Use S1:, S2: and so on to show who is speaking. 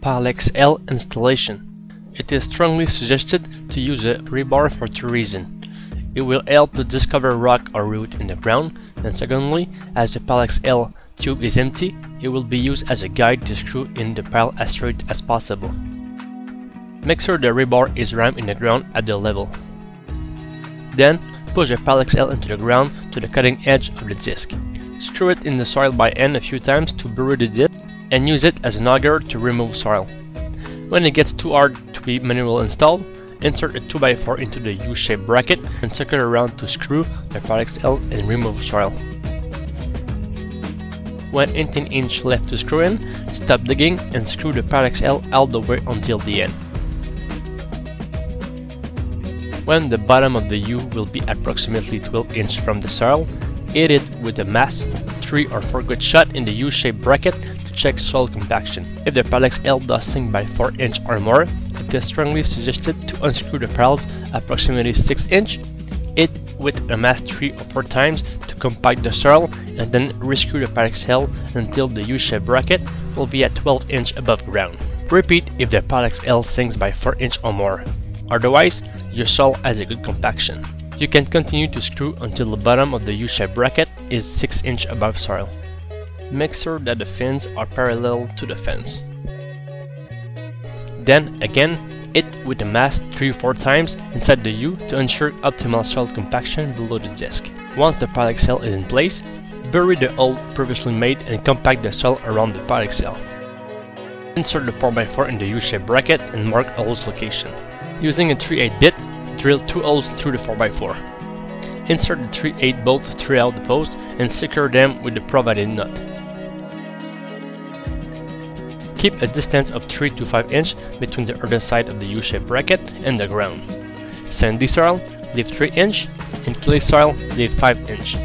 S1: Pylex-L installation. It is strongly suggested to use a rebar for two reasons. It will help to discover rock or root in the ground, and secondly, as the Pylex-L tube is empty, it will be used as a guide to screw in the pile as straight as possible. Make sure the rebar is rammed in the ground at the level. Then, push the Pylex-L into the ground to the cutting edge of the disc. Screw it in the soil by hand a few times to bury the disc, and use it as an auger to remove soil. When it gets too hard to be manually installed, insert a 2x4 into the U-shaped bracket and circle around to screw the Pylex-L and remove soil. When 18 inches left to screw in, stop digging and screw the Pylex-L all the way until the end. When the bottom of the U will be approximately 12 inches from the soil, hit it with a mass 3 or 4 good shots in the U-shaped bracket to check soil compaction. If the Pylex-L does sink by 4 inches or more, it is strongly suggested to unscrew the piles approximately 6 inches, hit with a mass 3 or 4 times to compact the soil, and then rescrew the Pylex-L until the U-shaped bracket will be at 12 inches above ground. Repeat if the Pylex-L sinks by 4 inches or more. Otherwise, your soil has a good compaction. You can continue to screw until the bottom of the U-shaped bracket is 6 inches above soil. Make sure that the fins are parallel to the fence. Then again, hit with a mass 3-4 times inside the U to ensure optimal soil compaction below the disc. Once the Pylex-L is in place, bury the hole previously made and compact the soil around the Pylex-L. Insert the 4x4 in the U-shaped bracket and mark the hole's location. Using a 3/8 bit, drill 2 holes through the 4x4. Insert the 3/8 bolt throughout the post and secure them with the provided nut. Keep a distance of 3 to 5 inches between the other side of the U-shaped bracket and the ground. Sandy soil, leave 3 inches, and clay soil, leave 5 inches.